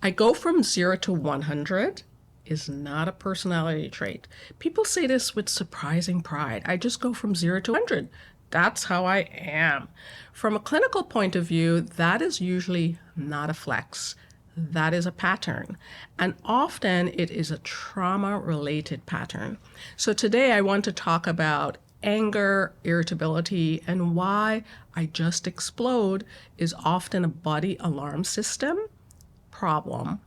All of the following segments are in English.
I go from 0 to 100 is not a personality trait. People say this with surprising pride. I just go from 0 to 100. That's how I am. From a clinical point of view, that is usually not a flex. That is a pattern. And often it is a trauma-related pattern. So today I want to talk about anger, irritability, and why I just explode is often a body alarm system problem,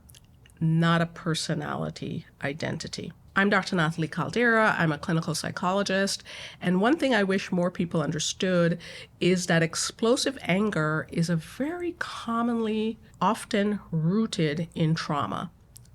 not a personality identity. I'm Dr. Nathalie Caldera. I'm a clinical psychologist. And one thing I wish more people understood is that explosive anger is a very commonly, often rooted in trauma.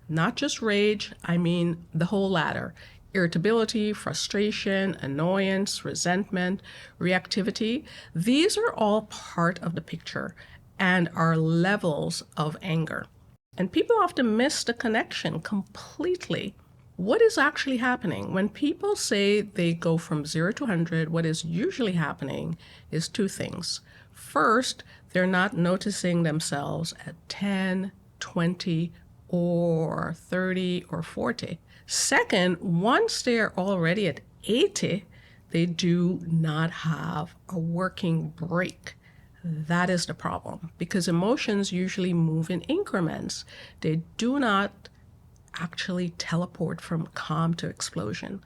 Not just rage, I mean the whole ladder. Irritability, frustration, annoyance, resentment, reactivity. These are all part of the picture and are levels of anger. And people often miss the connection completely. What is actually happening? When people say they go from 0 to 100, what is usually happening is two things. First, they're not noticing themselves at 10, 20, or 30 or 40. Second, once they're already at 80, they do not have a working break. That is the problem, because emotions usually move in increments. They do not actually teleport from calm to explosion.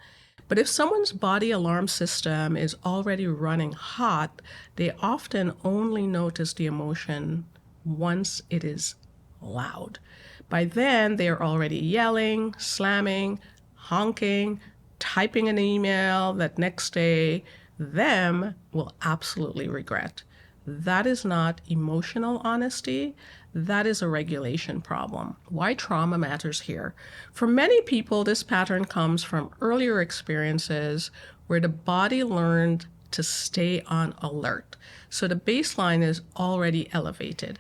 But if someone's body alarm system is already running hot, they often only notice the emotion once it is loud. By then, they are already yelling, slamming, honking, typing an email that next day them will absolutely regret. That is not emotional honesty. That is a regulation problem. Why trauma matters here. For many people, this pattern comes from earlier experiences where the body learned to stay on alert. So the baseline is already elevated.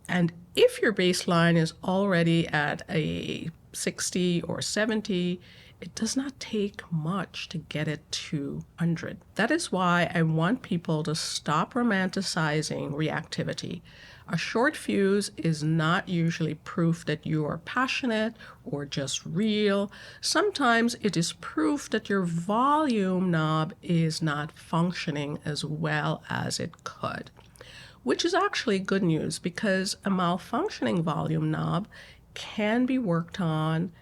And if your baseline is already at a 60 or 70, it does not take much to get it to 100. That is why I want people to stop romanticizing reactivity. A short fuse is not usually proof that you are passionate or just real. Sometimes it is proof that your volume knob is not functioning as well as it could, which is actually good news because a malfunctioning volume knob can be worked on,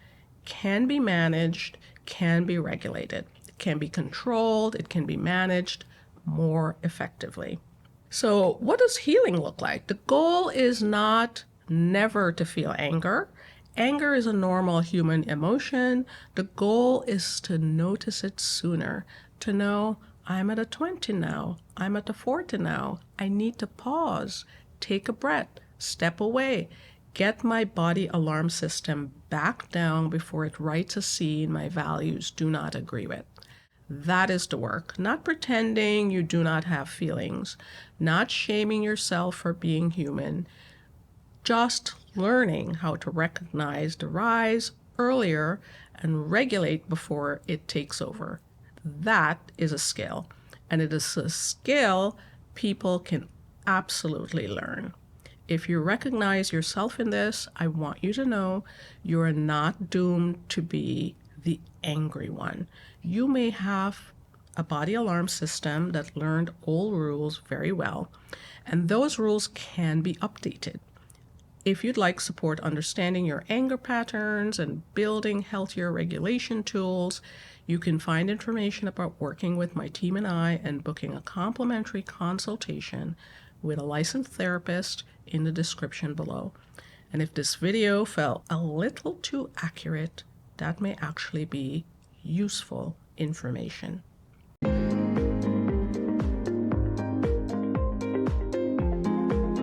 can be managed, can be regulated. It can be controlled, it can be managed more effectively. So what does healing look like? The goal is not never to feel anger. Anger is a normal human emotion. The goal is to notice it sooner, to know I'm at a 20 now, I'm at a 40 now. I need to pause, take a breath, step away, get my body alarm system back down before it writes a scene my values do not agree with. That is the work, not pretending you do not have feelings, not shaming yourself for being human, just learning how to recognize the rise earlier and regulate before it takes over. That is a skill, and it is a skill people can absolutely learn. If you recognize yourself in this, I want you to know you are not doomed to be the angry one. You may have a body alarm system that learned old rules very well, and those rules can be updated. If you'd like support understanding your anger patterns and building healthier regulation tools, you can find information about working with my team and I and booking a complimentary consultation with a licensed therapist in the description below. And if this video felt a little too accurate, that may actually be useful information.